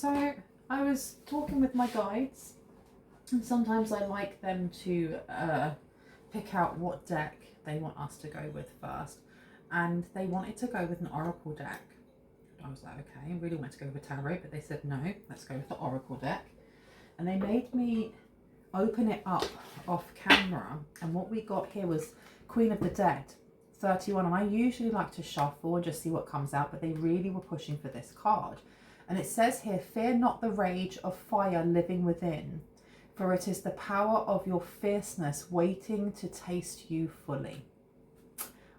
So I was talking with my guides, and sometimes I like them to pick out what deck they want us to go with first, and they wanted to go with an oracle deck. I was like, okay, I really wanted to go with a tarot, but they said no, let's go with the oracle deck. And they made me open it up off camera, and what we got here was Queen of the Dead, 31. And I usually like to shuffle and just see what comes out, but they really were pushing for this card. And it says here, fear not the rage of fire living within, for it is the power of your fierceness waiting to taste you fully.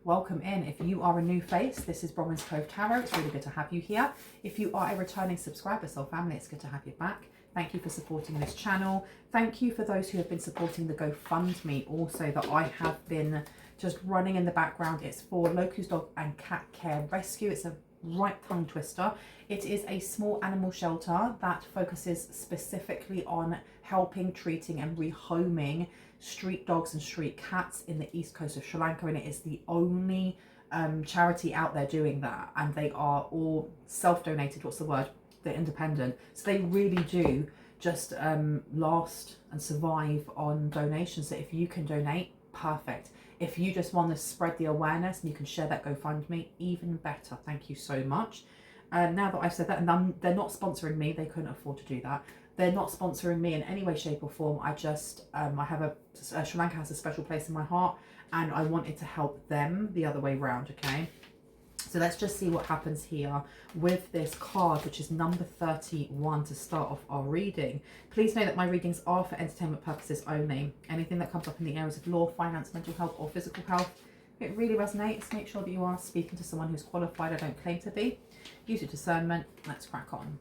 Welcome in. If you are a new face, this is Bronwen's Cove Tarot. It's really good to have you here. If you are a returning subscriber, soul family, it's good to have you back. Thank you for supporting this channel. Thank you for those who have been supporting the GoFundMe also that I have been just running in the background. It's for Locust Dog and Cat Care Rescue. It's a right tongue twister. It is a small animal shelter that focuses specifically on helping, treating and rehoming street dogs and street cats in the east coast of Sri Lanka, and it is the only charity out there doing that, and they are all self-donated. What's the word? They're independent, so they really do just last and survive on donations. So if you can donate, perfect. If you just want to spread the awareness and you can share that GoFundMe, even better. Thank you so much. Now that I've said that, and they're not sponsoring me, they couldn't afford to do that. They're not sponsoring me in any way, shape or form. I just, I have Sri Lanka has a special place in my heart, and I wanted to help them the other way around, okay? So let's just see what happens here with this card, which is number 31 to start off our reading. Please know that my readings are for entertainment purposes only. Anything that comes up in the areas of law, finance, mental health or physical health, if it really resonates, make sure that you are speaking to someone who's qualified. I don't claim to be. Use your discernment. Let's crack on.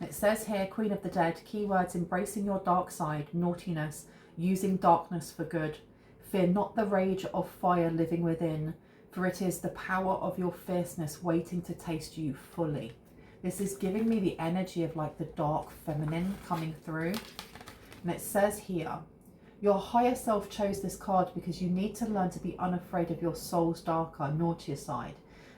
It says here, Queen of the Dead, keywords: embracing your dark side, naughtiness, using darkness for good. Fear not the rage of fire living within, for it is the power of your fierceness waiting to taste you fully. This is giving me the energy of like the dark feminine coming through. And it says here, your higher self chose this card because you need to learn to be unafraid of your soul's darker, naughtier side.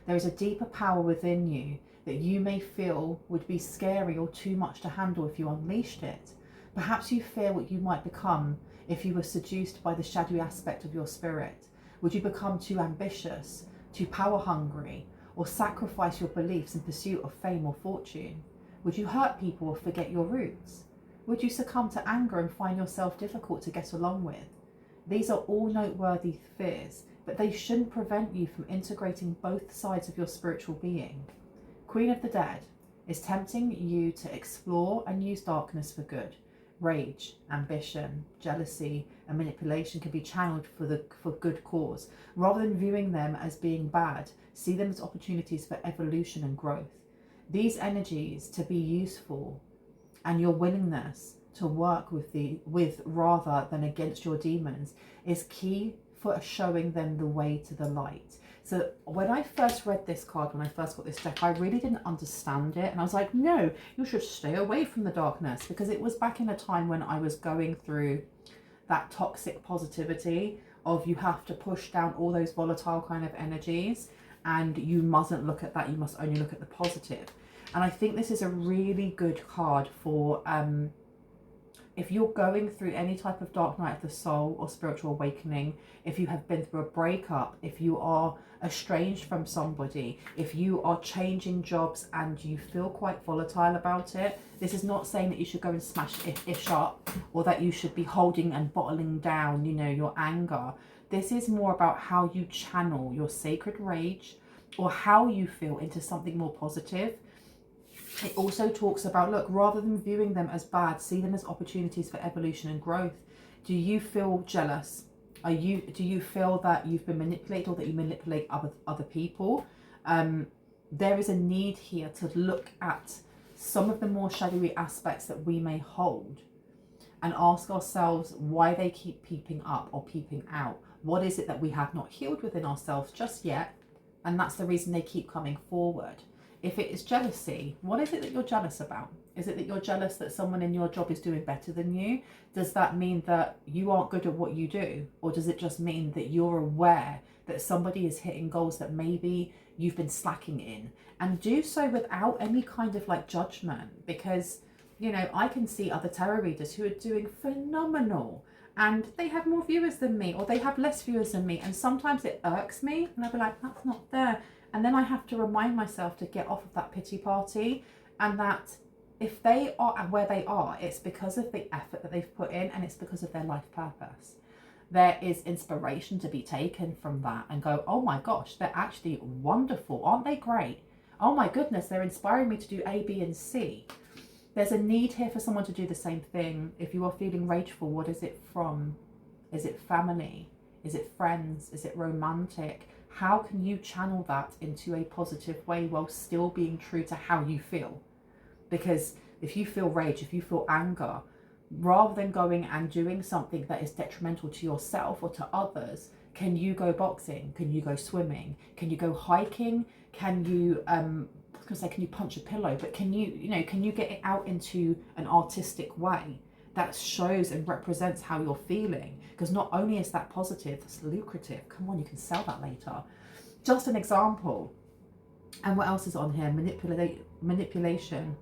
There is a deeper power within you that you may feel would be scary or too much to handle if you unleashed it. Perhaps you fear what you might become if you were seduced by the shadowy aspect of your spirit. Would you become too ambitious, too power hungry, or sacrifice your beliefs in pursuit of fame or fortune? Would you hurt people or forget your roots? Would you succumb to anger and find yourself difficult to get along with? These are all noteworthy fears, but they shouldn't prevent you from integrating both sides of your spiritual being. Queen of the Dead is tempting you to explore and use darkness for good. Rage, ambition, jealousy and manipulation can be channeled for good cause. Rather than viewing them as being bad, see them as opportunities for evolution and growth. These energies to be useful, and your willingness to work with rather than against your demons is key for showing them the way to the light. So when I first read this card, when I first got this deck, I really didn't understand it. And I was like, no, you should stay away from the darkness, because it was back in a time when I was going through that toxic positivity of you have to push down all those volatile kind of energies, and you mustn't look at that. You must only look at the positive. And I think this is a really good card for if you're going through any type of dark night of the soul or spiritual awakening, if you have been through a breakup, if you are estranged from somebody, if you are changing jobs and you feel quite volatile about it. This is not saying that you should go and smash ish up, or that you should be holding and bottling down, you know, your anger. This is more about how you channel your sacred rage or how you feel into something more positive. It also talks about, look, rather than viewing them as bad, see them as opportunities for evolution and growth. Do you feel jealous? Do you feel that you've been manipulated, or that you manipulate other people? There is a need here to look at some of the more shadowy aspects that we may hold and ask ourselves why they keep peeping up or peeping out. What is it that we have not healed within ourselves just yet? And that's the reason they keep coming forward. If it is jealousy, what is it that you're jealous about? Is it that you're jealous that someone in your job is doing better than you? Does that mean that you aren't good at what you do? Or does it just mean that you're aware that somebody is hitting goals that maybe you've been slacking in, and do so without any kind of like judgment, because you know, I can see other tarot readers who are doing phenomenal and they have more viewers than me, or they have less viewers than me, and sometimes it irks me and I'll be like, that's not there. And then I have to remind myself to get off of that pity party, and that if they are where they are, it's because of the effort that they've put in, and it's because of their life purpose. There is inspiration to be taken from that and go, oh my gosh, they're actually wonderful. Aren't they great? Oh my goodness, they're inspiring me to do A, B, and C. There's a need here for someone to do the same thing. If you are feeling rageful, what is it from? Is it family? Is it friends? Is it romantic? How can you channel that into a positive way while still being true to how you feel? Because if you feel rage, if you feel anger, rather than going and doing something that is detrimental to yourself or to others, can you go boxing? Can you go swimming? Can you go hiking? Can you, I was gonna say, can you punch a pillow? But can you, can you get it out into an artistic way that shows and represents how you're feeling? Because not only is that positive, it's lucrative. Come on, you can sell that later. Just an example. And what else is on here? Manipulation.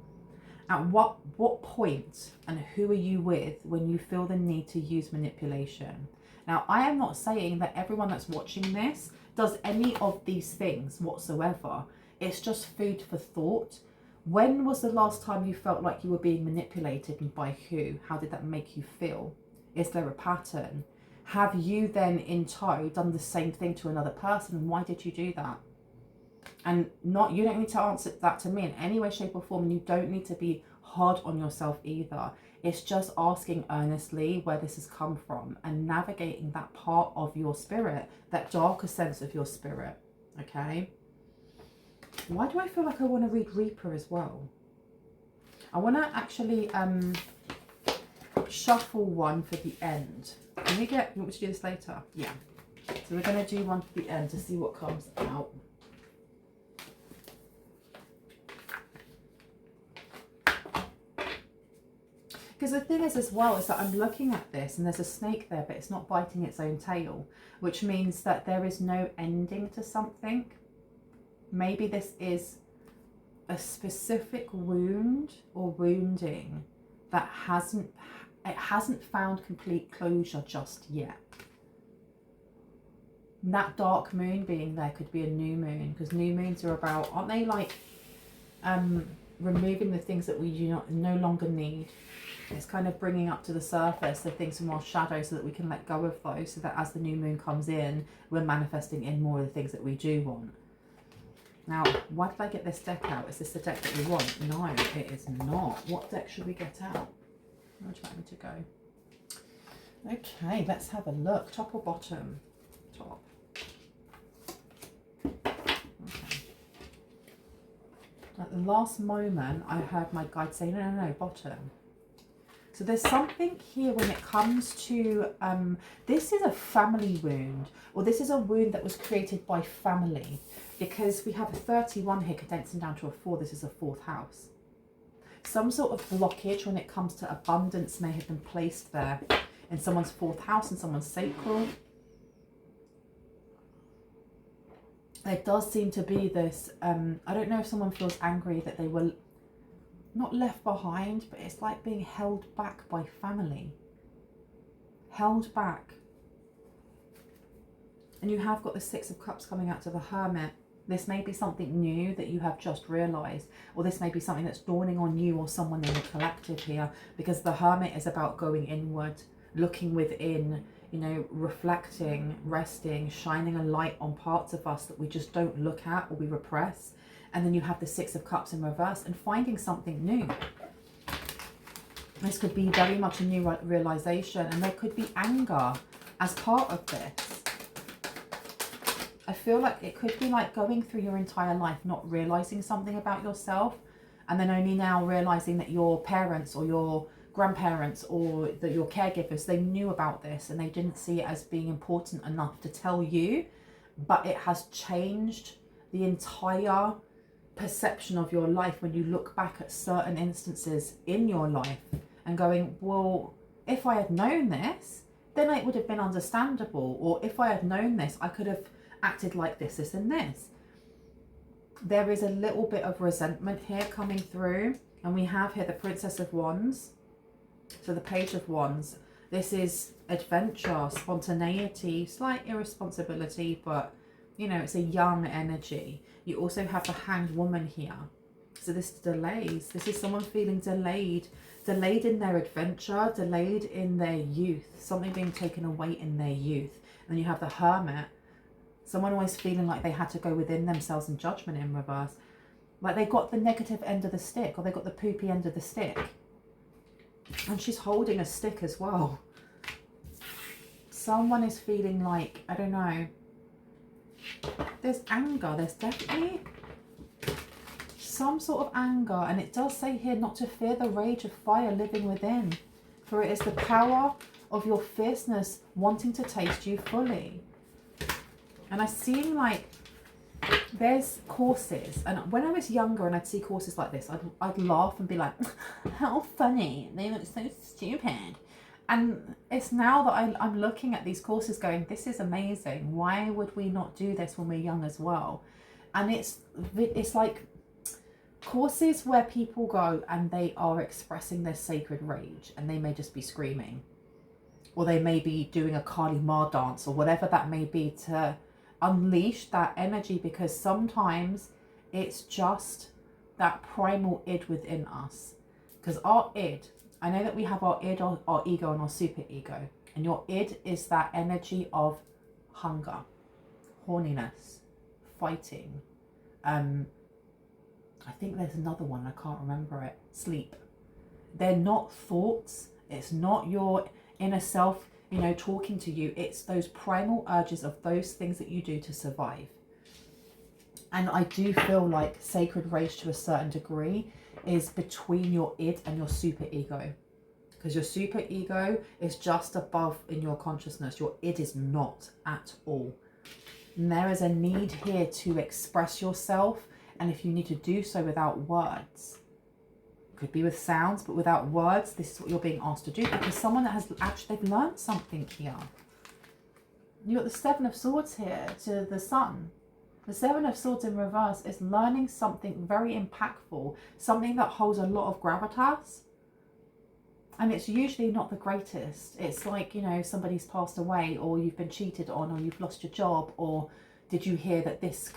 At what point and who are you with when you feel the need to use manipulation? Now, I am not saying that everyone that's watching this does any of these things whatsoever. It's just food for thought. When was the last time you felt like you were being manipulated, and by who? How did that make you feel? Is there a pattern? Have you then in tow done the same thing to another person, and why did you do that? And you don't need to answer that to me in any way, shape or form, and you don't need to be hard on yourself either. It's just asking earnestly where this has come from and navigating that part of your spirit, that darker sense of your spirit, okay? Why do I feel like I want to read Reaper as well? I want to actually shuffle one for the end. You want me to do this later? Yeah. So we're going to do one for the end to see what comes out. Because the thing is as well is that I'm looking at this and there's a snake there, but it's not biting its own tail, which means that there is no ending to something. Maybe this is a specific wound or wounding that hasn't found complete closure just yet. And that dark moon being there could be a new moon, because new moons are about, aren't they, like removing the things that we no longer need. It's kind of bringing up to the surface the things from our shadow so that we can let go of those, so that as the new moon comes in, we're manifesting in more of the things that we do want. Now, why did I get this deck out? Is this the deck that we want? No, it is not. What deck should we get out? Where would you like me to go? Okay, let's have a look. Top or bottom? Top. Okay. At the last moment, I heard my guide say, no, bottom. So there's something here when it comes to, this is a family wound, or this is a wound that was created by family, because we have a 31 here condensing down to a 4. This is a 4th house. Some sort of blockage when it comes to abundance may have been placed there in someone's 4th house, in someone's sacral. There does seem to be this, I don't know if someone feels angry that they were not left behind, but it's like being held back by family. Held back. And you have got the 6 of Cups coming out to the Hermit. This may be something new that you have just realised, or this may be something that's dawning on you or someone in the collective here, because the Hermit is about going inward, looking within, reflecting, resting, shining a light on parts of us that we just don't look at or we repress. And then you have the 6 of Cups in reverse and finding something new. This could be very much a new realization, and there could be anger as part of this. I feel like it could be like going through your entire life not realizing something about yourself, and then only now realizing that your parents or your grandparents or that your caregivers, they knew about this and they didn't see it as being important enough to tell you, but it has changed the entire perception of your life when you look back at certain instances in your life and going, well, if I had known this, then it would have been understandable, or if I had known this, I could have acted like this, this and this. there is a little bit of resentment here coming through. And we have here the Princess of Wands. So the Page of Wands. This is adventure, spontaneity, slight irresponsibility, but you know, it's a young energy. You also have the Hanged Woman here. So this delays. This is someone feeling delayed in their adventure, delayed in their youth, something being taken away in their youth. And then you have the Hermit. Someone always feeling like they had to go within themselves in judgment in reverse. Like they got the negative end of the stick, or they got the poopy end of the stick. And she's holding a stick as well. Someone is feeling like, I don't know, there's anger. There's definitely some sort of anger. And it does say here not to fear the rage of fire living within. For it is the power of your fierceness wanting to taste you fully. And I seem like there's courses, and when I was younger and I'd see courses like this, I'd laugh and be like, how funny, they look so stupid. And it's now that I'm looking at these courses going, this is amazing. Why would we not do this when we're young as well? And it's like courses where people go and they are expressing their sacred rage, and they may just be screaming, or they may be doing a Kali Ma dance or whatever that may be, to unleash that energy, because sometimes it's just that primal id within us. Because our id, I know that we have our id, our ego, and our super ego, and your id is that energy of hunger, horniness, fighting. I think there's another one, I can't remember it. Sleep. They're not thoughts. It's not your inner self, you know, talking to you. It's those primal urges of those things that you do to survive. And I do feel like sacred rage to a certain degree is between your id and your super ego. Because your super ego is just above in your consciousness. Your id is not at all. And there is a need here to express yourself. And if you need to do so without words, could be with sounds, but without words, this is what you're being asked to do, because someone that has actually, they've learned something here. You've got the Seven of Swords here to the Sun. The Seven of Swords in reverse is learning something very impactful, something that holds a lot of gravitas. And it's usually not the greatest. It's like, you know, somebody's passed away, or you've been cheated on, or you've lost your job, or did you hear that this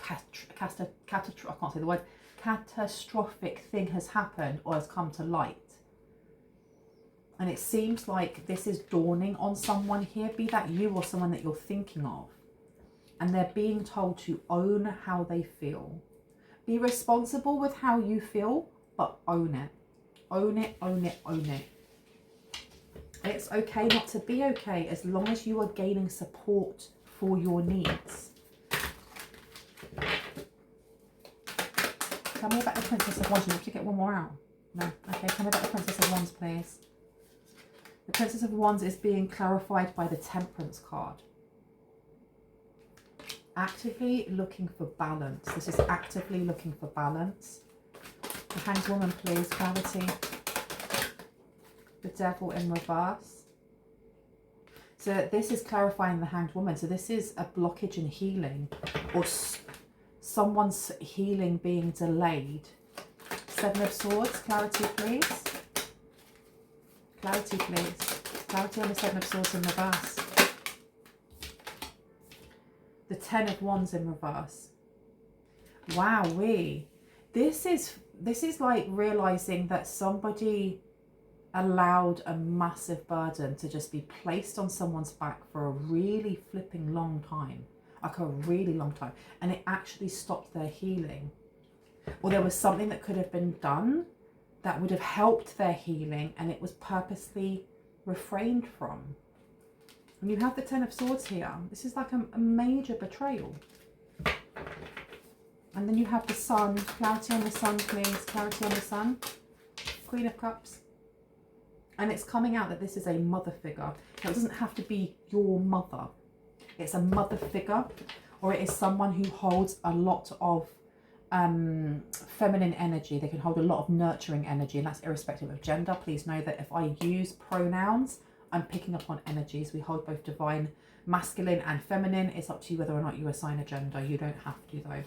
catastrophic thing has happened or has come to light. And it seems like this is dawning on someone here, be that you or someone that you're thinking of. And they're being told to own how they feel. Be responsible with how you feel, but own it. Own it, own it, own it. It's okay not to be okay as long as you are gaining support for your needs. Tell me about the Princess of Wands. You have to get one more out. No. Okay, tell me about the Princess of Wands, please. The Princess of Wands is being clarified by the Temperance card. Actively looking for balance. This is actively looking for balance. The Hanged Woman, please. Clarity. The Devil in reverse. So this is clarifying the Hanged Woman. So this is a blockage in healing, or someone's healing being delayed. Seven of Swords, clarity please. Clarity please. Clarity on the Seven of Swords in reverse. The Ten of Wands in reverse. Wowee. This is like realizing that somebody allowed a massive burden to just be placed on someone's back for a really flipping long time. Like a really long time, and it actually stopped their healing, or there was something that could have been done that would have helped their healing, and it was purposely refrained from. And you have the Ten of Swords here. This is like a major betrayal. And then you have the Sun. Clarity on the Sun, please. Clarity on the Sun. Queen of Cups. And it's coming out that this is a mother figure. Now, it doesn't have to be your mother. It's a mother figure, or it is someone who holds a lot of feminine energy. They can hold a lot of nurturing energy, and that's irrespective of gender. Please know that if I use pronouns, I'm picking up on energies. We hold both divine masculine and feminine. It's up to you whether or not you assign a gender. You don't have to, though.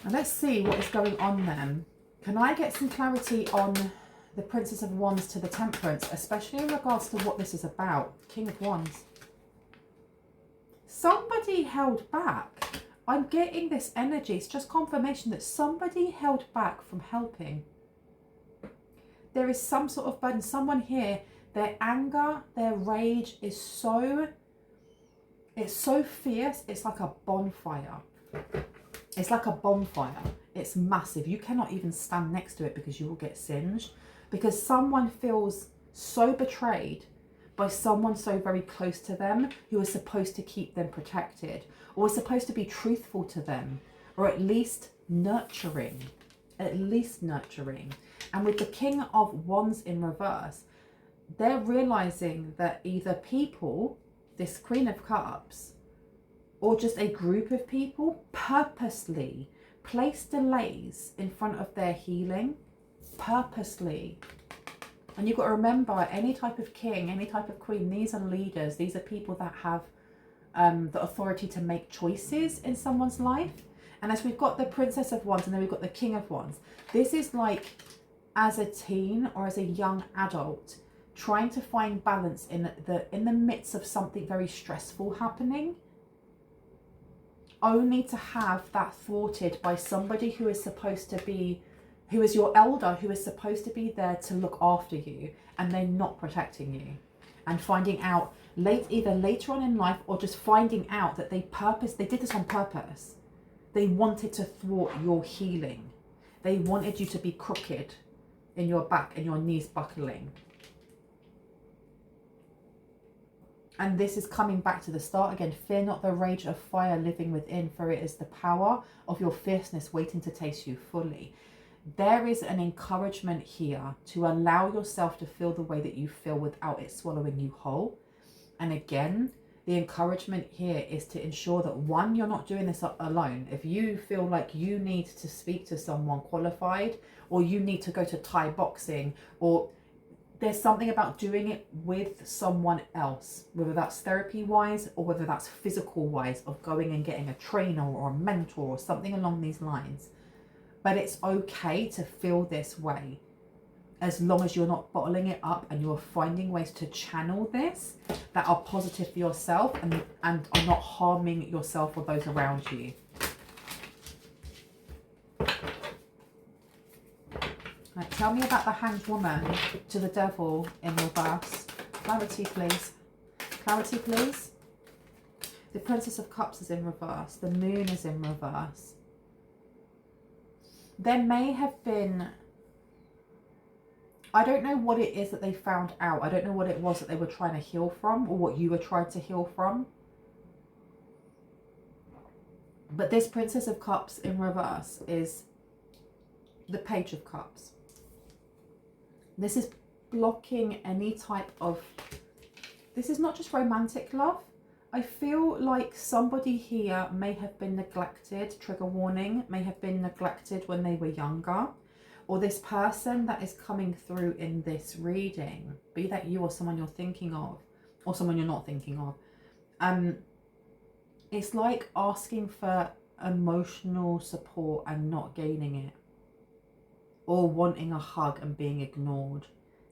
And let's see what is going on then. Can I get some clarity on the Princess of Wands to the Temperance, especially in regards to what this is about? King of Wands. Somebody held back. I'm getting this energy. It's just confirmation that somebody held back from helping. There is some sort of burden. Someone here, their anger, their rage is so, it's so fierce. It's like a bonfire. It's like a bonfire. It's massive. You cannot even stand next to it because you will get singed. Because someone feels so betrayed by someone so very close to them who is supposed to keep them protected, or is supposed to be truthful to them, or at least nurturing. At least nurturing. And with the King of Wands in reverse, they're realizing that either people, this Queen of Cups, or just a group of people purposely place delays in front of their healing. Purposely. And you've got to remember, any type of king, any type of queen, these are leaders. These are people that have the authority to make choices in someone's life. And as we've got the Princess of Wands and then we've got the King of Wands, this is like as a teen or as a young adult trying to find balance in the midst of something very stressful happening, only to have that thwarted by somebody who is supposed to be, who is your elder, who is supposed to be there to look after you, and they're not protecting you. And finding out either later on in life, or just finding out that they did this on purpose. They wanted to thwart your healing. They wanted you to be crooked in your back and your knees buckling. And this is coming back to the start again. Fear not the rage of fire living within, for it is the power of your fierceness waiting to taste you fully. There is an encouragement here to allow yourself to feel the way that you feel without it swallowing you whole. And again, the encouragement here is to ensure that, one, you're not doing this alone. If you feel like you need to speak to someone qualified, or you need to go to Thai boxing, or there's something about doing it with someone else, whether that's therapy wise or whether that's physical wise, of going and getting a trainer or a mentor or something along these lines. But it's okay to feel this way, as long as you're not bottling it up and you're finding ways to channel this that are positive for yourself and are not harming yourself or those around you. Right, tell me about the Hanged Woman to the Devil in reverse. Clarity, please. Clarity, please. The Princess of Cups is in reverse. The Moon is in reverse. There may have been, I don't know what it is that they found out. I don't know what it was that they were trying to heal from, or what you were trying to heal from. But this Princess of Cups in reverse is the Page of Cups. This is blocking any type of, this is not just romantic love. I feel like somebody here may have been neglected, trigger warning, may have been neglected when they were younger. Or this person that is coming through in this reading, be that you or someone you're thinking of, or someone you're not thinking of. It's like asking for emotional support and not gaining it. Or wanting a hug and being ignored.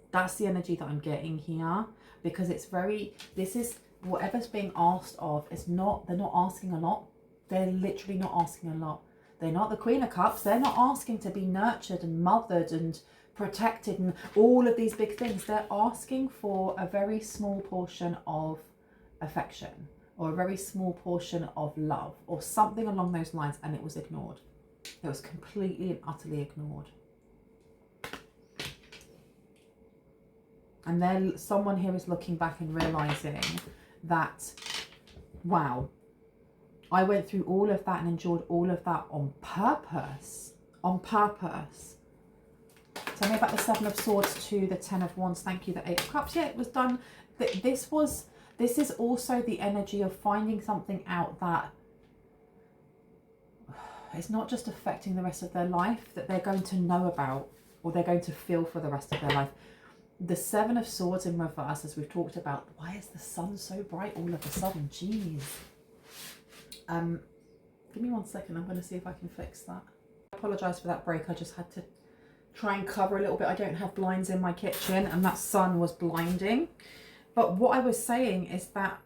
That's the energy that I'm getting here. Because it's very, this is, whatever's being asked of is not, they're not asking a lot. They're literally not asking a lot. They're not the Queen of Cups. They're not asking to be nurtured and mothered and protected and all of these big things. They're asking for a very small portion of affection, or a very small portion of love, or something along those lines, and it was ignored. It was completely and utterly ignored. And then someone here is looking back and realizing that, wow, I went through all of that and endured all of that on purpose. On purpose. Tell me about the Seven of Swords to the Ten of Wands. Thank you, the Eight of Cups. Yeah, it was done. This is also the energy of finding something out that it's not just affecting the rest of their life, that they're going to know about, or they're going to feel for the rest of their life. The Seven of Swords in reverse, as we've talked about. Why is the sun so bright all of a sudden? Jeez. Give me 1 second. I'm going to see if I can fix that. apologise for that break. I just had to try and cover a little bit. I don't have blinds in my kitchen and that sun was blinding. But what I was saying is that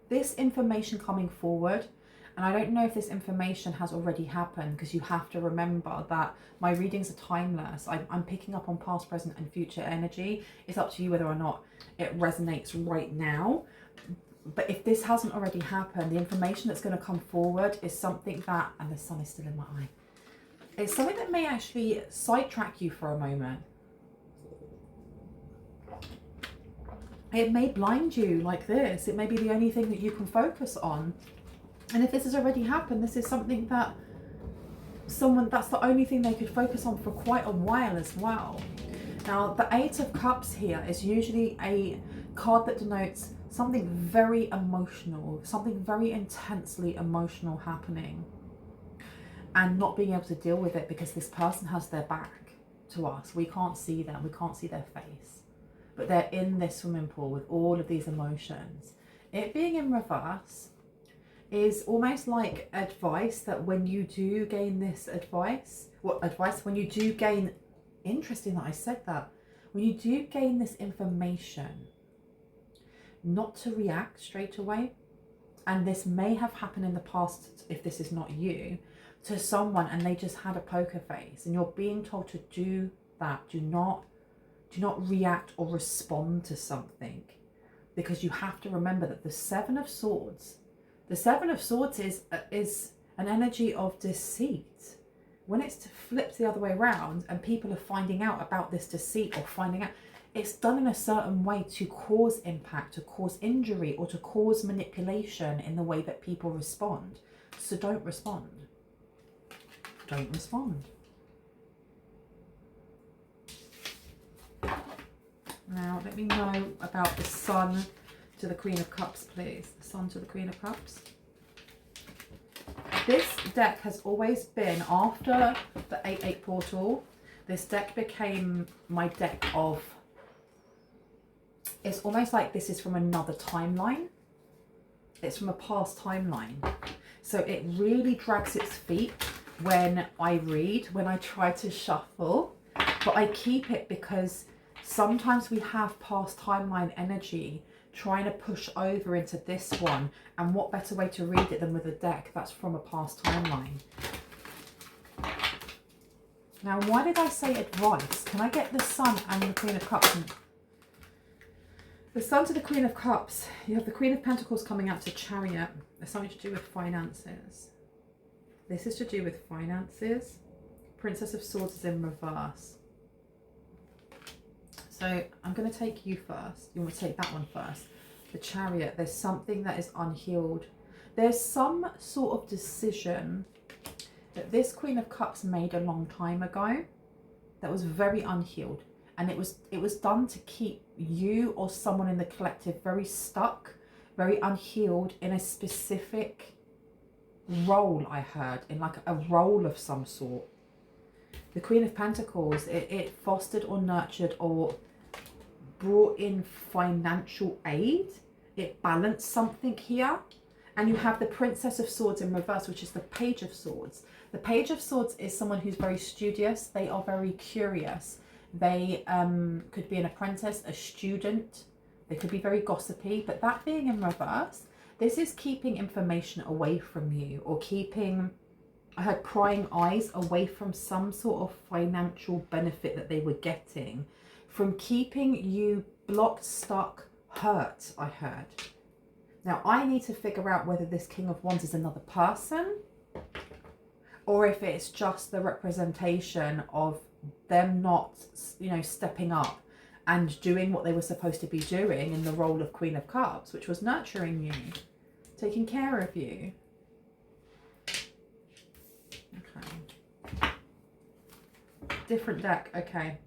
this information coming forward, and I don't know if this information has already happened, because you have to remember that my readings are timeless. I'm picking up on past, present and future energy. It's up to you whether or not it resonates right now. But if this hasn't already happened, the information that's going to come forward is something that, and the sun is still in my eye, it's something that may actually sidetrack you for a moment. It may blind you like this. It may be the only thing that you can focus on. And if this has already happened, this is something that that's the only thing they could focus on for quite a while as well. Now, the Eight of Cups here is usually a card that denotes something very emotional, something very intensely emotional happening, and not being able to deal with it because this person has their back to us. We can't see them, we can't see their face, but they're in this swimming pool with all of these emotions. It being in reverse is almost like advice that when you do gain this advice, when you do gain, interesting that I said that, when you do gain this information, not to react straight away. And this may have happened in the past, if this is not you, to someone and they just had a poker face, and you're being told to do that. Do not react or respond to something, because you have to remember that the Seven of Swords is an energy of deceit. When it's flipped the other way around and people are finding out about this deceit, or finding out, it's done in a certain way to cause impact, to cause injury, or to cause manipulation in the way that people respond. So don't respond. Don't respond. Now, let me know about the Sun to the Queen of Cups, please. The Sun to the Queen of Cups. This deck has always been, after the 8-8 portal, this deck became my deck of, it's almost like this is from another timeline. It's from a past timeline. So it really drags its feet when I read, when I try to shuffle, but I keep it because sometimes we have past timeline energy trying to push over into this one, and what better way to read it than with a deck that's from a past timeline. Now, why did I say advice? Can I get the Sun and the Queen of Cups? The Sun to the Queen of Cups, you have the Queen of Pentacles coming out to Chariot. There's something to do with finances. This is to do with finances. Princess of Swords is in reverse. So I'm going to take you first. You want to take that one first. The Chariot, there's something that is unhealed. There's some sort of decision that this Queen of Cups made a long time ago that was very unhealed. And it was done to keep you or someone in the collective very stuck, very unhealed in a specific role, I heard, in like a role of some sort. The Queen of Pentacles, it fostered or nurtured or brought in financial aid. It balanced something here. And you have the Princess of Swords in reverse, which is the Page of Swords. The Page of Swords is someone who's very studious. They are very curious. They could be an apprentice, a student. They could be very gossipy. But that being in reverse, this is keeping information away from you, or keeping, I heard, prying eyes away from some sort of financial benefit that they were getting, from keeping you blocked, stuck, hurt, I heard. Now, I need to figure out whether this King of Wands is another person, or if it's just the representation of them not, you know, stepping up and doing what they were supposed to be doing in the role of Queen of Cups, which was nurturing you, taking care of you. Okay. Different deck, okay.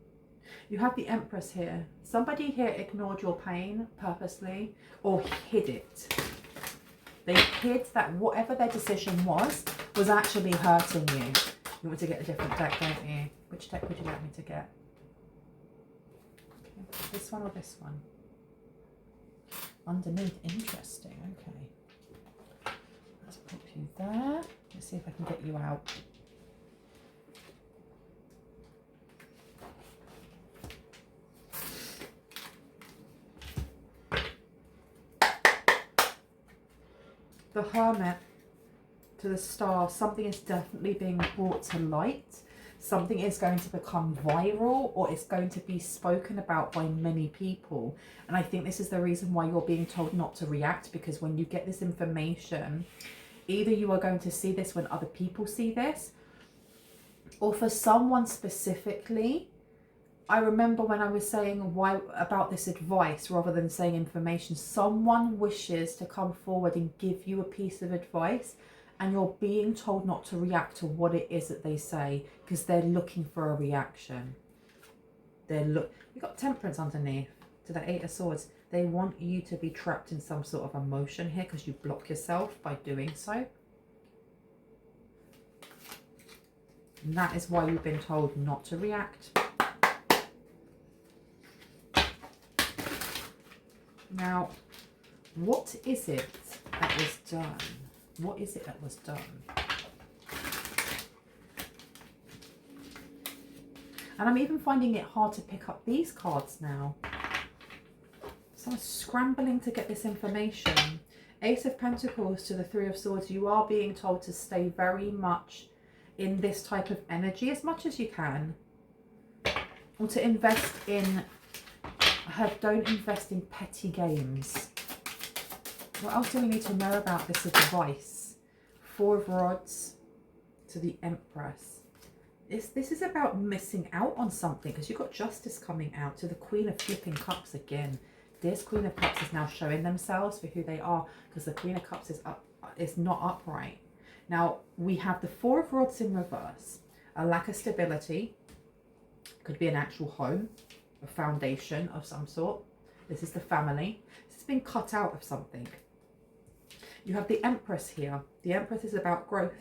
You have the Empress here. Somebody here ignored your pain purposely, or hid it. They hid that whatever their decision was actually hurting you. You want to get a different deck, don't you? Which deck would you like me to get? Okay. This one or this one? Underneath, interesting, okay. Let's put you there. Let's see if I can get you out. the Hermit to the Star, something is definitely being brought to light. Something is going to become viral, or it's going to be spoken about by many people. And I think this is the reason why you're being told not to react, because when you get this information, either you are going to see this when other people see this, or for someone specifically. I remember when I was saying why about this advice rather than saying information, someone wishes to come forward and give you a piece of advice, and you're being told not to react to what it is that they say, because they're looking for a reaction. We've got Temperance underneath to the Eight of Swords. They want you to be trapped in some sort of emotion here, because you block yourself by doing so. And that is why you've been told not to react. Now, what is it that was done? What is it that was done? And I'm even finding it hard to pick up these cards now. So I'm scrambling to get this information. Ace of Pentacles to the Three of Swords. You are being told to stay very much in this type of energy as much as you can. Or to invest in... don't invest in petty games. What else do we need to know about this advice? Four of Rods to the Empress. This is about missing out on something, because you've got Justice coming out to the Queen of Flipping Cups again. This Queen of Cups is now showing themselves for who they are, because the Queen of Cups is not upright. Now, we have the Four of Rods in reverse. A lack of stability. Could be an actual home, a foundation of some sort. This is the family. This has been cut out of something. You have the Empress here. The Empress is about growth.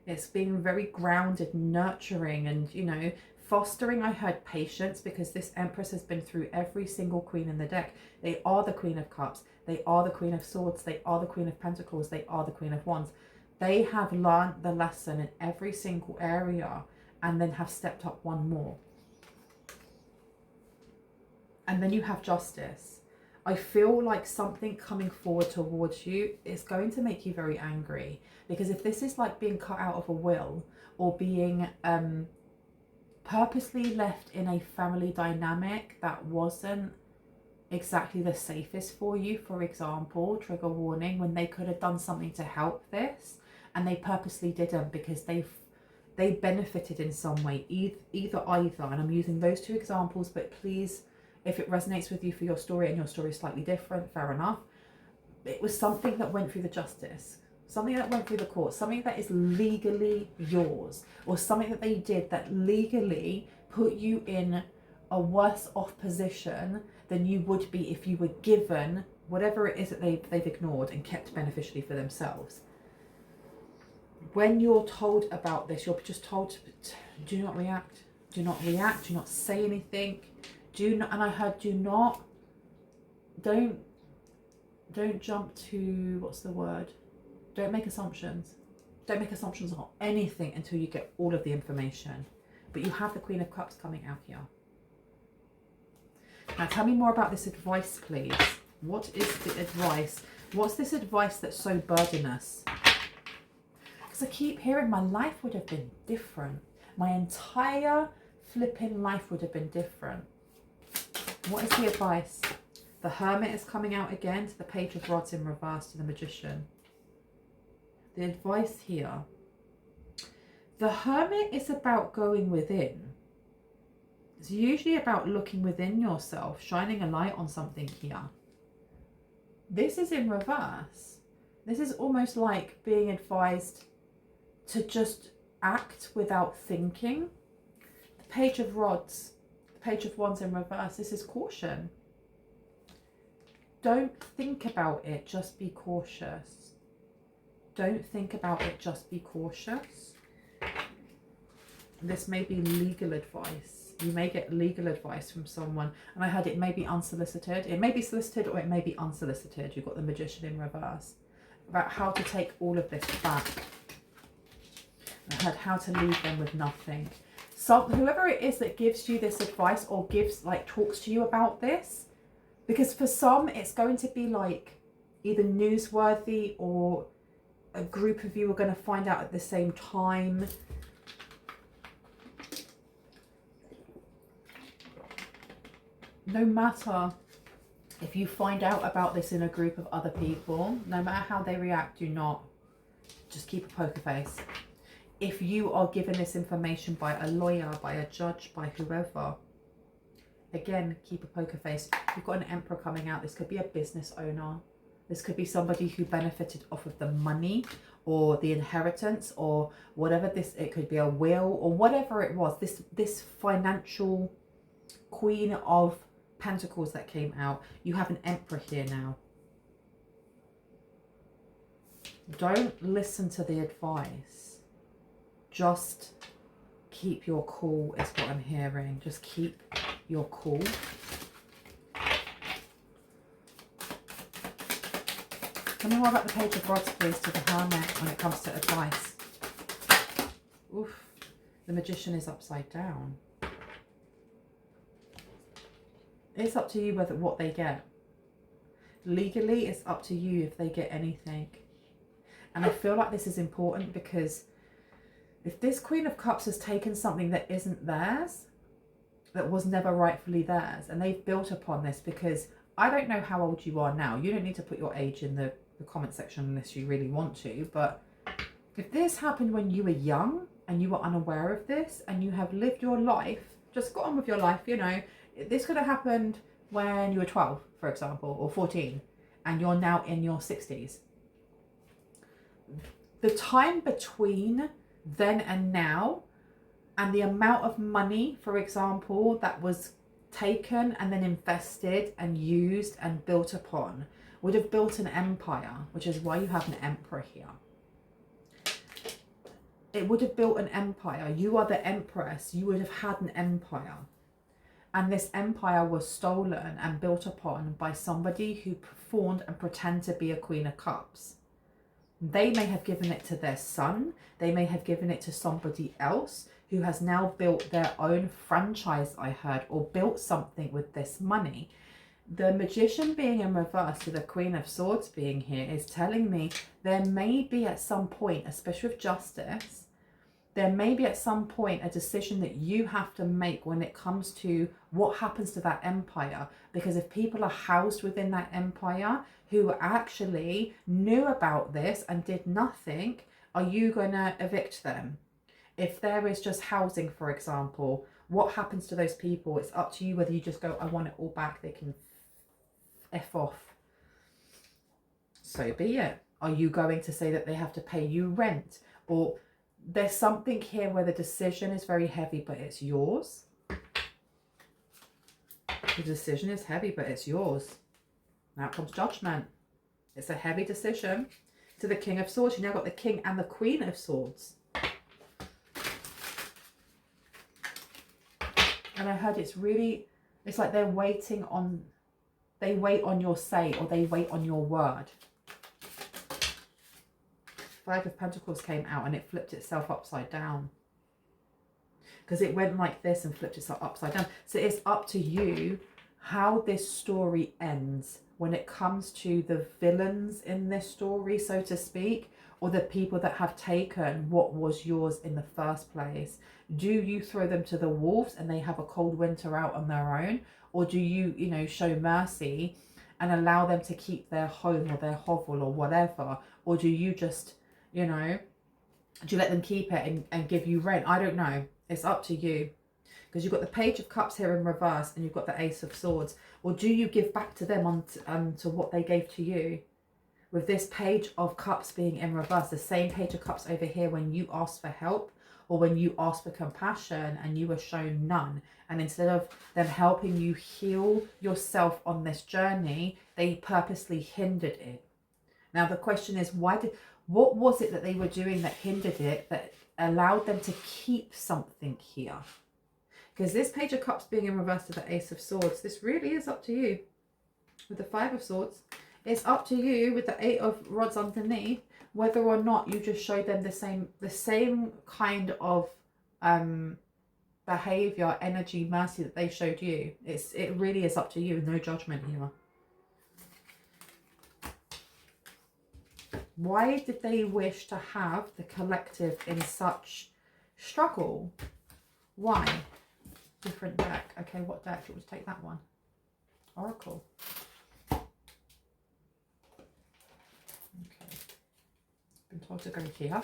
It's being very grounded, nurturing, and, you know, fostering. I heard patience, because this Empress has been through every single queen in the deck. They are the Queen of Cups. They are the Queen of Swords. They are the Queen of Pentacles. They are the Queen of Wands. They have learned the lesson in every single area, and then have stepped up one more. And then you have Justice. I feel like something coming forward towards you is going to make you very angry, because if this is like being cut out of a will, or being purposely left in a family dynamic that wasn't exactly the safest for you, for example, trigger warning, when they could have done something to help this and they purposely didn't, because they benefited in some way, either, and I'm using those two examples, but please, if it resonates with you for your story, and your story is slightly different, fair enough. It was something that went through the justice, something that went through the court, something that is legally yours, or something that they did that legally put you in a worse off position than you would be if you were given whatever it is that they've ignored and kept beneficially for themselves. When you're told about this, you're just told to do not react, do not react, do not say anything. Do not, and I heard don't jump to, what's the word? Don't make assumptions. Don't make assumptions on anything until you get all of the information. But you have the Queen of Cups coming out here. Now tell me more about this advice, please. What is the advice? What's this advice that's so burdenous? Because I keep hearing my life would have been different. My entire flipping life would have been different. What is the advice? The Hermit is coming out again to the Page of Rods in reverse to the Magician. The advice here. The Hermit is about going within. It's usually about looking within yourself, shining a light on something here. This is in reverse. This is almost like being advised to just act without thinking. The Page of Rods, the Page of Wands in reverse, this is caution. Don't think about it, just be cautious. Don't think about it, just be cautious. This may be legal advice. You may get legal advice from someone, and I heard it may be unsolicited. It may be solicited or it may be unsolicited. You've got the Magician in reverse. About how to take all of this back. I heard how to leave them with nothing. So whoever it is that gives you this advice or talks to you about this, because for some it's going to be like either newsworthy or a group of you are going to find out at the same time. No matter if you find out about this in a group of other people, no matter how they react, do not, just keep a poker face. If you are given this information by a lawyer, by a judge, by whoever, again, keep a poker face. You've got an Emperor coming out. This could be a business owner. This could be somebody who benefited off of the money or the inheritance or whatever this, it could be a will or whatever it was. This financial Queen of Pentacles that came out. You have an Emperor here now. Don't listen to the advice. Just keep your cool is what I'm hearing. Just keep your cool. Tell me more about the Page of Rods, please, to the Hermit when it comes to advice. Oof. The Magician is upside down. It's up to you whether what they get. Legally, it's up to you if they get anything. And I feel like this is important because if this Queen of Cups has taken something that isn't theirs, that was never rightfully theirs, and they've built upon this, because I don't know how old you are now. You don't need to put your age in the comment section unless you really want to. But if this happened when you were young and you were unaware of this and you have lived your life, just got on with your life, you know, this could have happened when you were 12, for example, or 14, and you're now in your 60s. The time between then and now, and the amount of money, for example, that was taken and then invested and used and built upon, would have built an empire, which is why you have an Emperor here. It would have built an empire. You are the Empress. You would have had an empire. And this empire was stolen and built upon by somebody who performed and pretended to be a Queen of Cups. They may have given it to their son. They may have given it to somebody else who has now built their own franchise, I heard, or built something with this money. The Magician being in reverse to the Queen of Swords being here is telling me there may be at some point, especially with justice, there may be at some point a decision that you have to make when it comes to what happens to that empire. Because if people are housed within that empire who actually knew about this and did nothing, are you going to evict them? If there is just housing, for example, what happens to those people? It's up to you whether you just go, I want it all back, they can F off. So be it. Are you going to say that they have to pay you rent? Or there's something here where the decision is very heavy, but it's yours. The decision is heavy, but it's yours. Now comes Judgment. It's a heavy decision. To the King of Swords, you now got the King and the Queen of Swords. And I heard it's like they're waiting on, they wait on your say, or they wait on your word. Five of Pentacles came out and it flipped itself upside down. Because it went like this and flipped itself upside down. So it's up to you how this story ends when it comes to the villains in this story, so to speak, or the people that have taken what was yours in the first place. Do you throw them to the wolves and they have a cold winter out on their own? Or do you, you know, show mercy and allow them to keep their home or their hovel or whatever? Or do you just, you know, do you let them keep it and give you rent? I don't know. It's up to you. Because you've got the Page of Cups here in reverse and you've got the Ace of Swords. Or do you give back to them to what they gave to you? With this Page of Cups being in reverse, the same Page of Cups over here when you asked for help or when you asked for compassion and you were shown none. And instead of them helping you heal yourself on this journey, they purposely hindered it. Now the question is, what was it that they were doing that hindered it, that allowed them to keep something here? Because this Page of Cups being in reverse to the Ace of Swords, this really is up to you. With the Five of Swords, it's up to you with the Eight of Rods underneath, whether or not you just show them the same kind of behavior, energy, mercy that they showed you. It really is up to you. No judgment here. Why did they wish to have the collective in such struggle? Why? Different deck. Okay, what deck? Do you want to take that one? Oracle. Okay. Been told to go here.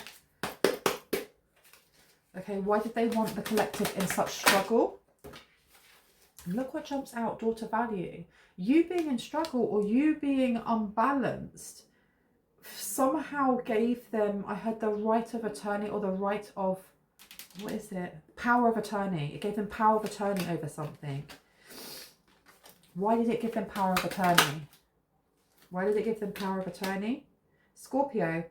Okay, why did they want the collective in such struggle? Look what jumps out, daughter value. You being in struggle or you being unbalanced somehow gave them, I heard the right of attorney or the right of, what is it? Power of attorney. It gave them power of attorney over something. Why did it give them power of attorney? Why did it give them power of attorney? Scorpio,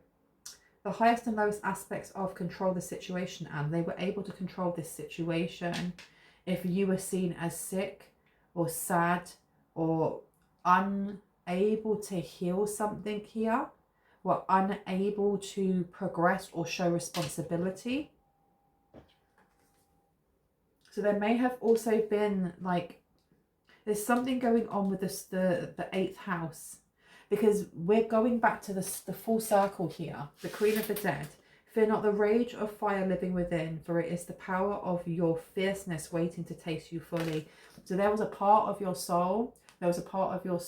the highest and lowest aspects of control the situation, and they were able to control this situation. If you were seen as sick or sad or unable to heal something here, were unable to progress or show responsibility. So there may have also been like, there's something going on with this, the 8th house, because we're going back to the full circle here. The Queen of the Dead. Fear not the rage of fire living within, for it is the power of your fierceness waiting to taste you fully. So there was a part of your soul, there was a part of your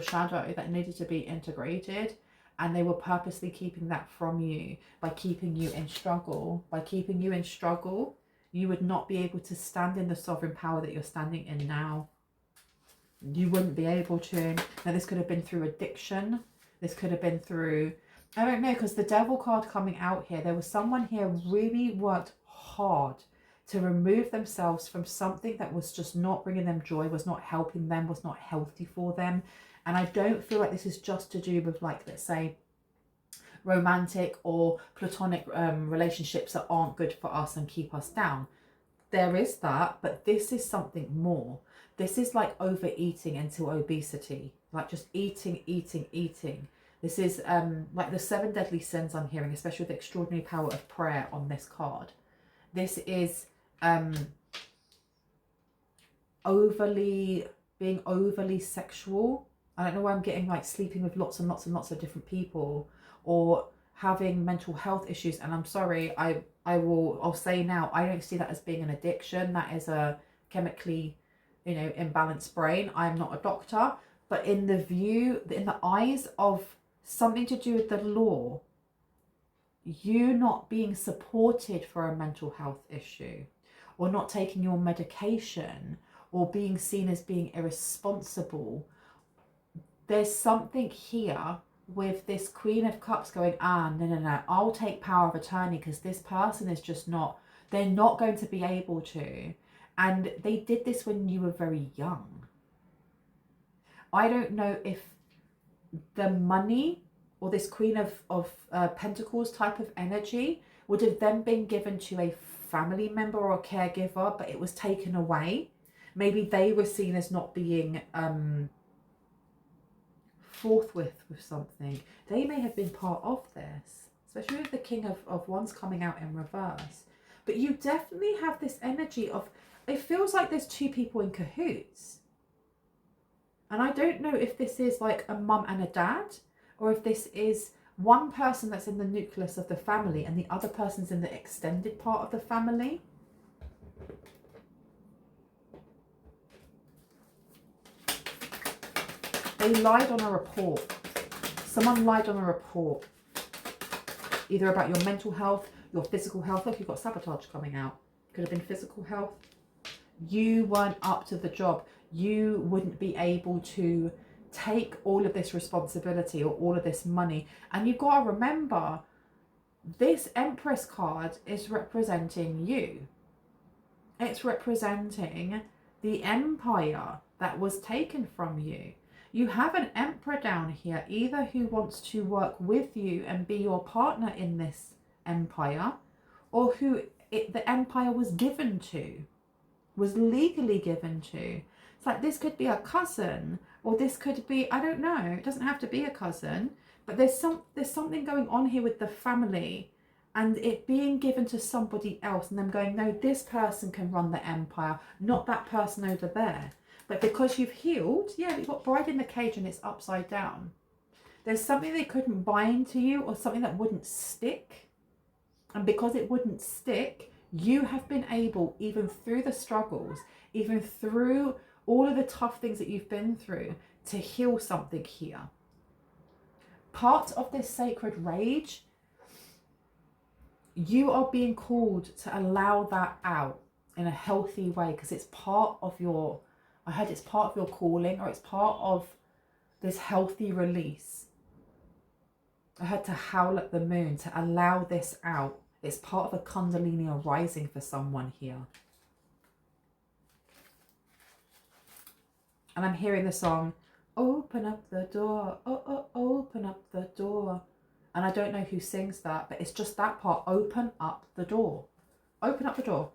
shadow that needed to be integrated, and they were purposely keeping that from you by keeping you in struggle. By keeping you in struggle, you would not be able to stand in the sovereign power that you're standing in now. You wouldn't be able to. Now this could have been through addiction. This could have been through, I don't know, because the Devil card coming out here, there was someone here really worked hard to remove themselves from something that was just not bringing them joy, was not helping them, was not healthy for them. And I don't feel like this is just to do with, like, let's say, romantic or platonic relationships that aren't good for us and keep us down. There is that, but this is something more. This is like overeating into obesity, like just eating. This is like the 7 deadly sins I'm hearing, especially with the extraordinary power of prayer on this card. This is being overly sexual. I don't know why I'm getting like sleeping with lots and lots and lots of different people, or having mental health issues. And I'm sorry, I'll say now, I don't see that as being an addiction. That is a chemically, imbalanced brain. I'm not a doctor, but in the eyes of something to do with the law, you not being supported for a mental health issue, or not taking your medication, or being seen as being irresponsible, there's something here with this Queen of Cups going, no, I'll take power of attorney because this person is just not, they're not going to be able to. And they did this when you were very young. I don't know if the money or this Queen of Pentacles type of energy would have then been given to a family member or a caregiver, but it was taken away. Maybe they were seen as not being forthwith with something. They may have been part of this, especially with the King of Wands coming out in reverse. But you definitely have this energy of, it feels like there's 2 people in cahoots. And I don't know if this is like a mum and a dad, or if this is one person that's in the nucleus of the family and the other person's in the extended part of the family. They lied on a report. Someone lied on a report. Either about your mental health, your physical health. Look, you've got sabotage coming out. Could have been physical health. You weren't up to the job. You wouldn't be able to take all of this responsibility or all of this money. And you've got to remember, this Empress card is representing you. It's representing the empire that was taken from you. You have an emperor down here, either who wants to work with you and be your partner in this empire, or who the empire was given to, was legally given to. It's like, this could be a cousin, or this could be, I don't know, it doesn't have to be a cousin, but there's something going on here with the family and it being given to somebody else, and them going, no, this person can run the empire, not that person over there. But because you've healed, yeah, you've got Bride in the Cage and it's upside down. There's something they couldn't bind to you, or something that wouldn't stick. And because it wouldn't stick, you have been able, even through the struggles, even through all of the tough things that you've been through, to heal something here. Part of this sacred rage, you are being called to allow that out in a healthy way, because it's part of your, I heard it's part of your calling, or it's part of this healthy release. I heard to howl at the moon, to allow this out. It's part of a Kundalini arising for someone here. And I'm hearing the song, open up the door, oh, oh, open up the door. And I don't know who sings that, but it's just that part, open up the door. Open up the door.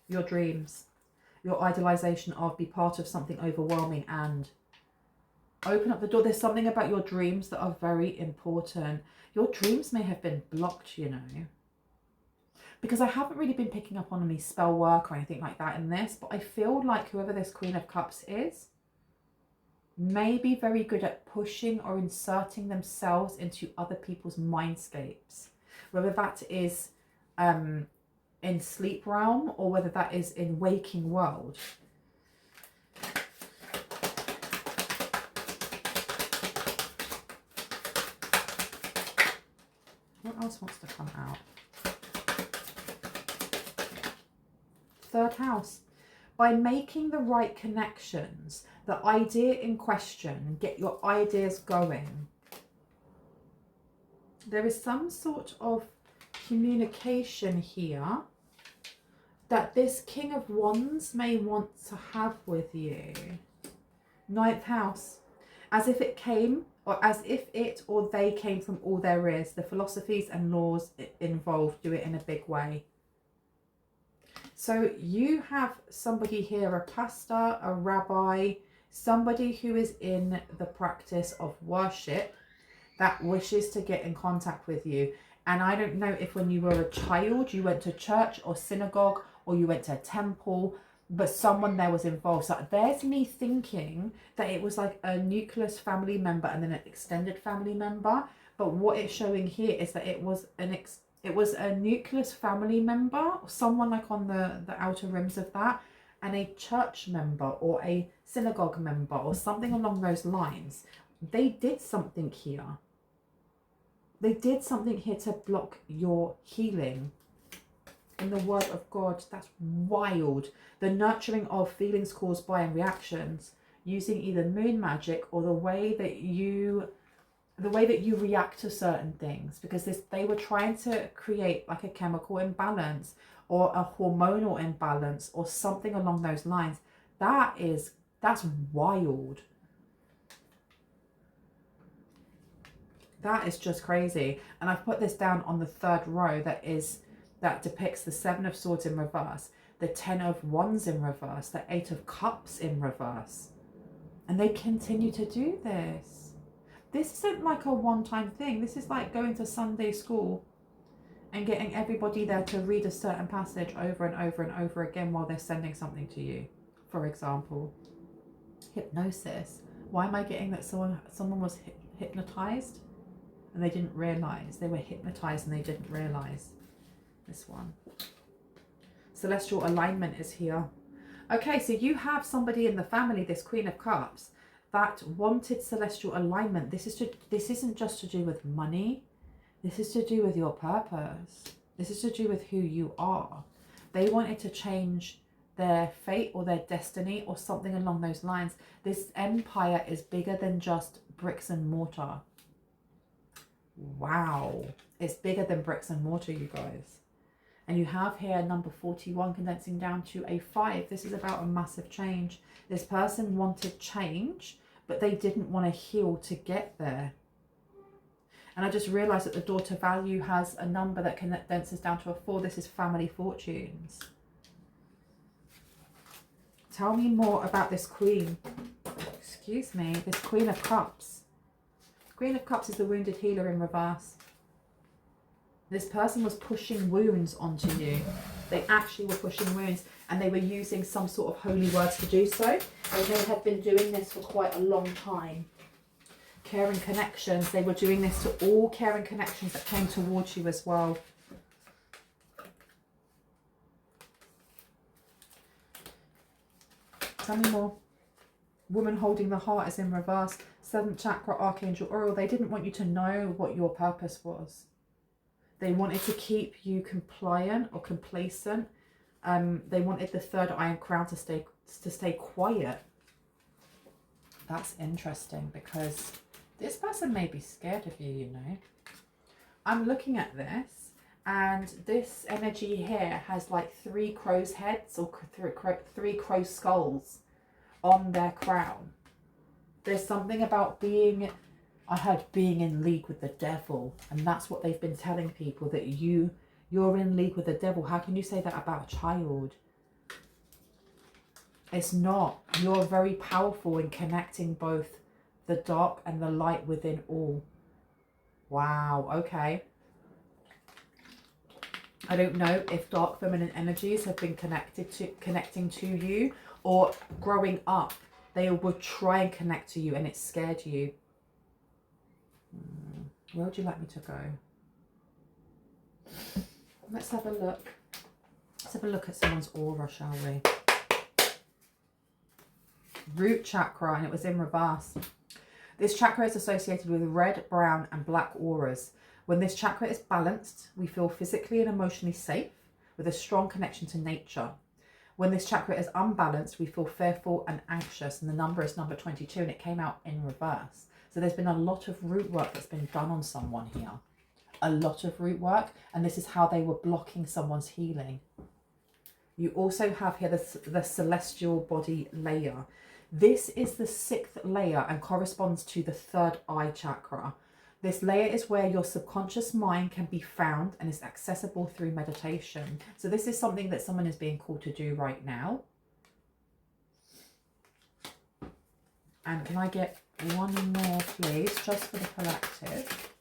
Your dreams, your idealization of, be part of something overwhelming, and open up the door. There's something about your dreams that are very important. Your dreams may have been blocked, you know, because I haven't really been picking up on any spell work or anything like that in this, but I feel like whoever this Queen of Cups is may be very good at pushing or inserting themselves into other people's mindscapes, whether that is in sleep realm or whether that is in waking world. What else wants to come out? Third house. By making the right connections, the idea in question, get your ideas going. There is some sort of communication here that this King of Wands may want to have with you. Ninth house. As if it came, or as if it or they came from all there is. The philosophies and laws involved do it in a big way. So you have somebody here, a pastor, a rabbi, somebody who is in the practice of worship that wishes to get in contact with you. And I don't know if when you were a child, you went to church or synagogue, or you went to a temple, but someone there was involved. So there's me thinking that it was like a nucleus family member and then an extended family member. But what it's showing here is that it was a nucleus family member, someone like on the outer rims of that, and a church member or a synagogue member or something along those lines. They did something here. They did something here to block your healing. In the word of God, that's wild. The nurturing of feelings caused by and reactions, using either moon magic or the way that you react to certain things, because they were trying to create like a chemical imbalance or a hormonal imbalance or something along those lines. That's wild. That is just crazy. And I've put this down on the third row that depicts the Seven of Swords in reverse, the Ten of Wands in reverse, the Eight of Cups in reverse. And they continue to do this. This isn't like a one-time thing. This is like going to Sunday school and getting everybody there to read a certain passage over and over and over again while they're sending something to you. For example, hypnosis. Why am I getting that someone was hypnotized and they didn't realize? They were hypnotized and they didn't realize. This one. Celestial alignment is here. Okay, so you have somebody in the family, this Queen of Cups, that wanted celestial alignment. This isn't just to do with money. This is to do with your purpose. This is to do with who you are. They wanted to change their fate or their destiny or something along those lines. This empire is bigger than just bricks and mortar. Wow. It's bigger than bricks and mortar, you guys. And you have here number 41 condensing down to a 5. This is about a massive change. This person wanted change, but they didn't want to heal to get there. And I just realized that the daughter value has a number that condenses down to a 4. This is family fortunes. Tell me more about this queen. Excuse me, this Queen of Cups. Queen of Cups is the wounded healer in reverse. This person was pushing wounds onto you. They actually were pushing wounds, and they were using some sort of holy words to do so. They may have been doing this for quite a long time. Caring connections. They were doing this to all caring connections that came towards you as well. Tell me more. Woman holding the heart is in reverse. 7th chakra, Archangel Uriel. They didn't want you to know what your purpose was. They wanted to keep you compliant or complacent. They wanted the 3rd eye and crown to stay quiet. That's interesting, because this person may be scared of you, you know. I'm looking at this, and this energy here has like 3 crow's heads or 3 crow skulls on their crown. There's something about being, I heard, being in league with the devil, and that's what they've been telling people, that you're in league with the devil. How can you say that about a child? It's not. You're very powerful in connecting both the dark and the light within all. Wow, okay. I don't know if dark feminine energies have been connecting to you, or growing up they would try and connect to you and it scared you. Where would you like me to go? Let's have a look. Let's have a look at someone's aura, shall we? Root chakra, and it was in reverse. This chakra is associated with red, brown and black auras. When this chakra is balanced, we feel physically and emotionally safe, with a strong connection to nature. When this chakra is unbalanced, we feel fearful and anxious, and the number is number 22, and it came out in reverse. So there's been a lot of root work that's been done on someone here. A lot of root work, and this is how they were blocking someone's healing. You also have here the celestial body layer. This is the 6th layer and corresponds to the 3rd eye chakra. This layer is where your subconscious mind can be found and is accessible through meditation. So this is something that someone is being called to do right now. And can I get one more, please, just for the collective?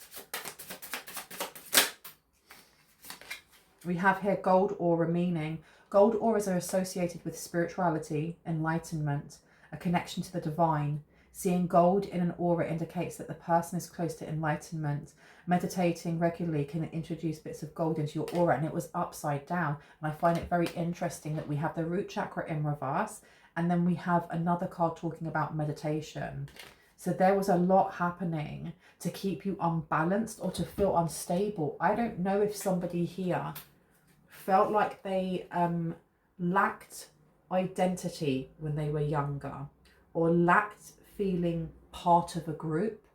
We have here gold aura, meaning gold auras are associated with spirituality, enlightenment, a connection to the divine. Seeing gold in an aura indicates that the person is close to enlightenment. Meditating regularly can introduce bits of gold into your aura, and it was upside down. And I find it very interesting that we have the root chakra in reverse, and then we have another card talking about meditation. So there was a lot happening to keep you unbalanced or to feel unstable. I don't know if somebody here felt like they lacked identity when they were younger, or lacked feeling part of a group,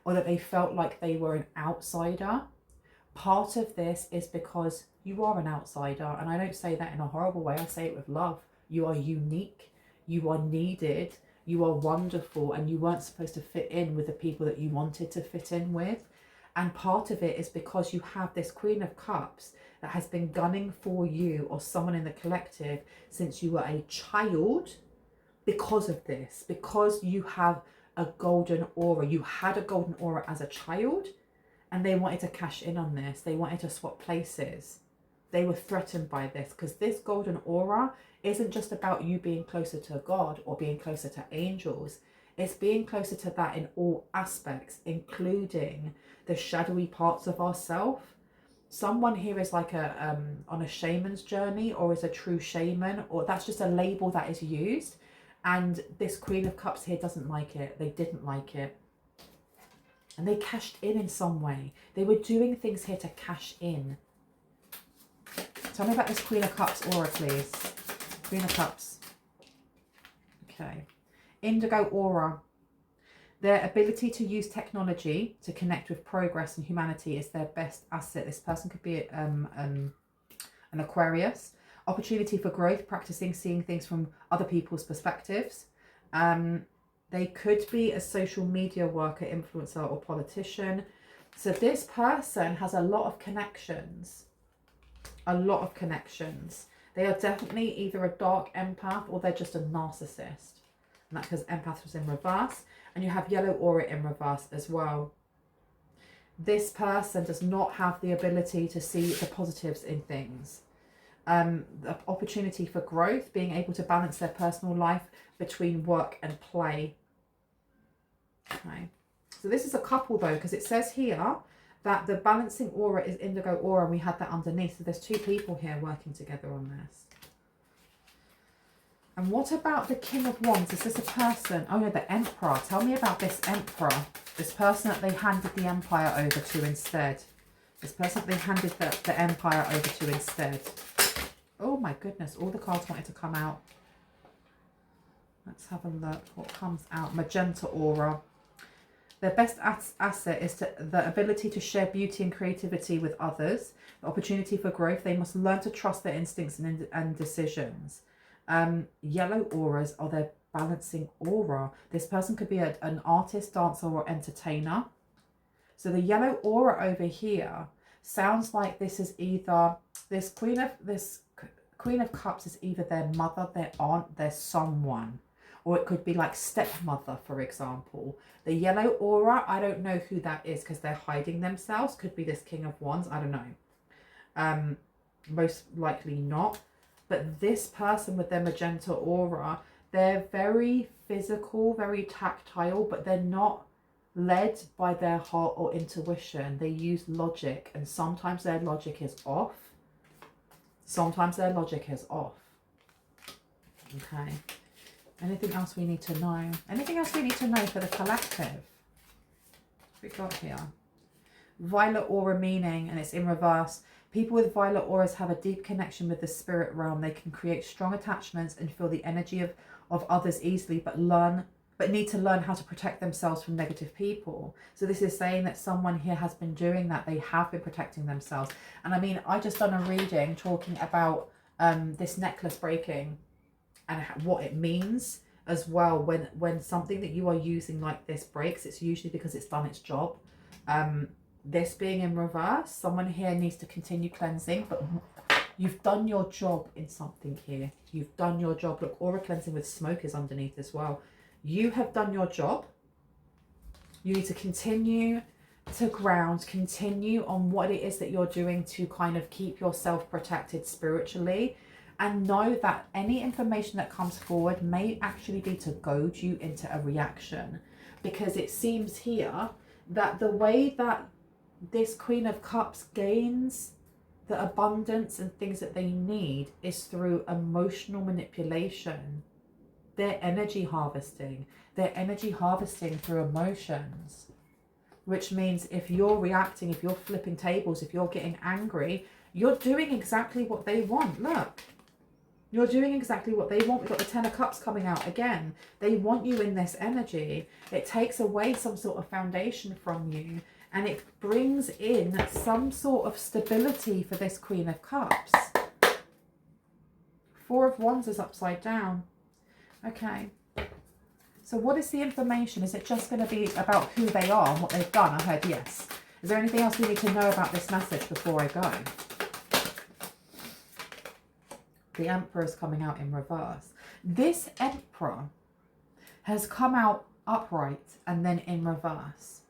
or that they felt like they were an outsider. Part of this is because you are an outsider, and I don't say that in a horrible way, I say it with love. You are unique, you are needed, you are wonderful, and you weren't supposed to fit in with the people that you wanted to fit in with. And part of it is because you have this Queen of Cups that has been gunning for you or someone in the collective since you were a child. Because of this, because you have a golden aura, you had a golden aura as a child, and they wanted to cash in on this. They wanted to swap places. They were threatened by this, because this golden aura isn't just about you being closer to God or being closer to angels. It's being closer to that in all aspects, including the shadowy parts of ourselves. Someone here is like on a shaman's journey, or is a true shaman, or that's just a label that is used. And this Queen of Cups here doesn't like it. They didn't like it. And they cashed in some way. They were doing things here to cash in. Tell me about this Queen of Cups aura, please. Queen of Cups. Okay. Indigo aura. Their ability to use technology to connect with progress and humanity is their best asset. This person could be an Aquarius. Opportunity for growth, practicing seeing things from other people's perspectives. They could be a social media worker, influencer, or politician. So this person has a lot of connections. A lot of connections. They are definitely either a dark empath or they're just a narcissist. And that's because empath was in reverse. And you have yellow aura in reverse as well. this person does not have the ability to see the positives in things. The opportunity for growth, being able to balance their personal life between work and play. Okay, so this is a couple though, because it says here that the balancing aura is indigo aura, and we had that underneath. So there's two people here working together on this. And what about the King of Wands? Is this a person? Oh no, the Emperor. Tell me about this Emperor. This person that they handed the Empire over to instead. This person that they handed the Empire over to instead. Oh my goodness, all the cards wanted to come out. Let's have a look what comes out. Magenta aura. Their best asset is the ability to share beauty and creativity with others. The opportunity for growth. They must learn to trust their instincts and decisions. Yellow auras are their balancing aura. This person could be an artist, dancer, or entertainer. So the yellow aura over here sounds like this is either this Queen of Cups is either their mother, their aunt, their someone, or it could be like stepmother, for example. The yellow aura, I don't know who that is because they're hiding themselves. Could be this King of Wands, I don't know. Most likely not. But this person with their magenta aura, they're very physical, very tactile, but they're not led by their heart or intuition. They use logic, and sometimes their logic is off. Sometimes their logic is off. Okay. Anything else we need to know? Anything else we need to know for the collective? What we got here? Violet aura meaning, and it's in reverse. People with violet auras have a deep connection with the spirit realm. They can create strong attachments and feel the energy of others easily, but need to learn how to protect themselves from negative people. So this is saying that someone here has been doing that. They have been protecting themselves. And I mean, I just done a reading talking about this necklace breaking and what it means as well. When something that you are using like this breaks, it's usually because it's done its job. This being in reverse, someone here needs to continue cleansing, but you've done your job in something here. You've done your job. Look, aura cleansing with smoke is underneath as well. You have done your job. You need to continue to ground, continue on what it is that you're doing to kind of keep yourself protected spiritually, and know that any information that comes forward may actually be to goad you into a reaction, because it seems here that the way that this Queen of Cups gains the abundance and things that they need is through emotional manipulation. They're energy harvesting. They're energy harvesting through emotions, which means if you're reacting, if you're flipping tables, if you're getting angry, you're doing exactly what they want. Look, you're doing exactly what they want. We've got the Ten of Cups coming out again. They want you in this energy. It takes away some sort of foundation from you, and it brings in some sort of stability for this Queen of Cups. Four of Wands is upside down. Okay. So what is the information? Is it just going to be about who they are and what they've done? I heard yes. Is there anything else we need to know about this message before I go? The Emperor is coming out in reverse. This Emperor has come out upright and then in reverse.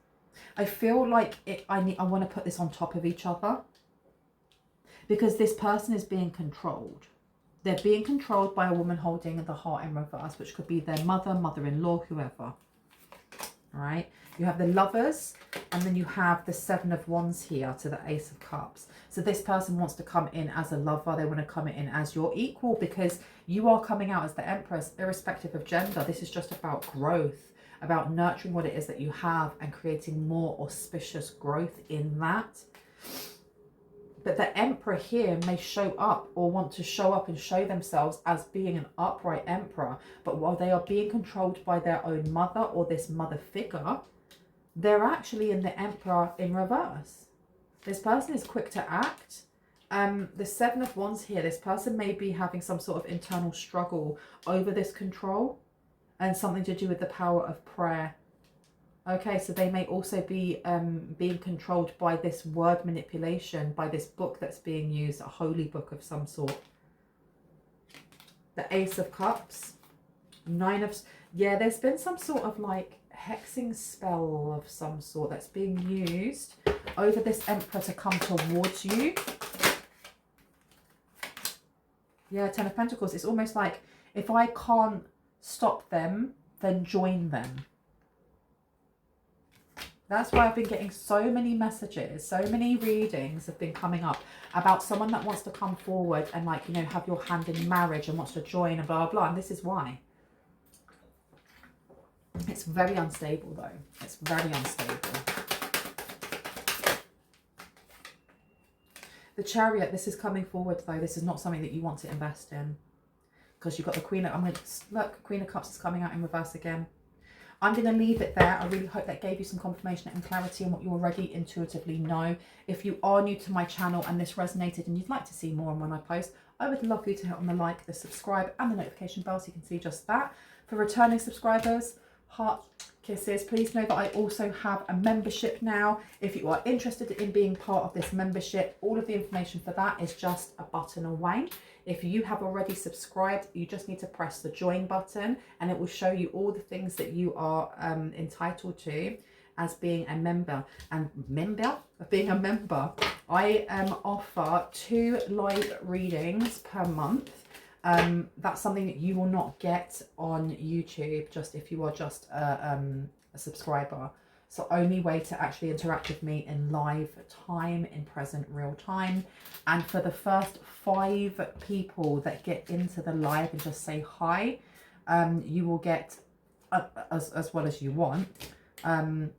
I feel like I want to put this on top of each other, because this person is being controlled. They're being controlled by a woman holding the heart in reverse, which could be their mother, mother-in-law, whoever. All right. You have the Lovers, and then you have the Seven of Wands here to the Ace of Cups. So this person wants to come in as a lover. They want to come in as your equal, because you are coming out as the Empress, irrespective of gender. This is just about growth, about nurturing what it is that you have and creating more auspicious growth in that. But the Emperor here may show up or want to show up and show themselves as being an upright Emperor. But while they are being controlled by their own mother or this mother figure, they're actually in the Emperor in reverse. This person is quick to act. The Seven of Wands here, this person may be having some sort of internal struggle over this control and something to do with the power of prayer. Okay, so they may also be being controlled by this word manipulation, by this book that's being used, a holy book of some sort. The Ace of Cups, Nine of... Yeah, there's been some sort of like hexing spell of some sort that's being used over this Emperor to come towards you. Yeah, Ten of Pentacles. It's almost like if I can't stop them, then join them. That's why I've been getting so many messages, so many readings have been coming up about someone that wants to come forward and, like, you know, have your hand in marriage and wants to join and blah, blah. And this is why. It's very unstable, though. It's very unstable. The Chariot, this is coming forward, though. This is not something that you want to invest in. Because you've got the Queen of... I'm going to... Look, Queen of Cups is coming out in reverse again. I'm going to leave it there. I really hope that gave you some confirmation and clarity on what you already intuitively know. If you are new to my channel and this resonated and you'd like to see more on when I post, I would love for you to hit on the like, the subscribe and the notification bell so you can see just that. For returning subscribers, heart kisses. Please know that I also have a membership now. If you are interested in being part of this membership, all of the information for that is just a button away. If you have already subscribed, you just need to press the join button and it will show you all the things that you are entitled to as being a member. And being a member, I offer 2 live readings per month. That's something that you will not get on YouTube, just if you are just a subscriber. It's the only way to actually interact with me in live time, in present real time. And for the first 5 people that get into the live and just say hi, you will get, as well as you want,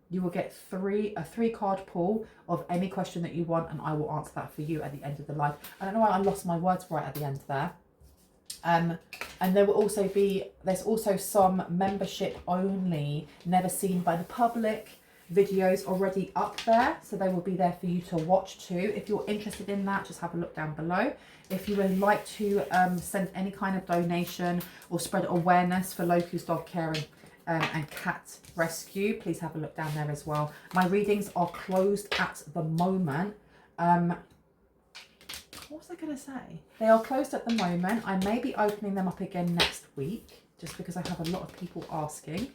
you will get a 3-card pull of any question that you want, and I will answer that for you at the end of the live. I don't know why I lost my words right at the end there. And there will also be, there's also some membership only, never seen by the public videos already up there, so they will be there for you to watch too. If you're interested in that, just have a look down below. If you would like to send any kind of donation or spread awareness for Locu's dog care and cat rescue, please have a look down there as well. My readings are closed at the moment. What was I going to say? They are closed at the moment. I may be opening them up again next week, just because I have a lot of people asking.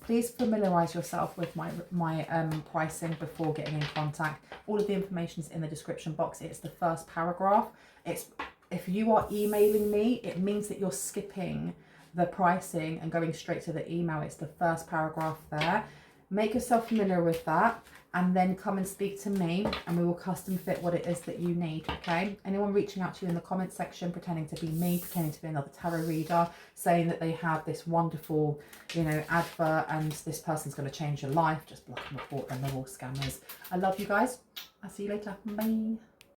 Please familiarise yourself with my pricing before getting in contact. All of the information is in the description box. It's the first paragraph. If you are emailing me, it means that you're skipping the pricing and going straight to the email. It's the first paragraph there. Make yourself familiar with that, and then come and speak to me and we will custom fit what it is that you need, okay? Anyone reaching out to you in the comment section, pretending to be me, pretending to be another tarot reader, saying that they have this wonderful, you know, advert and this person's going to change your life, just block and report them. They're all scammers. I love you guys. I'll see you later. Bye.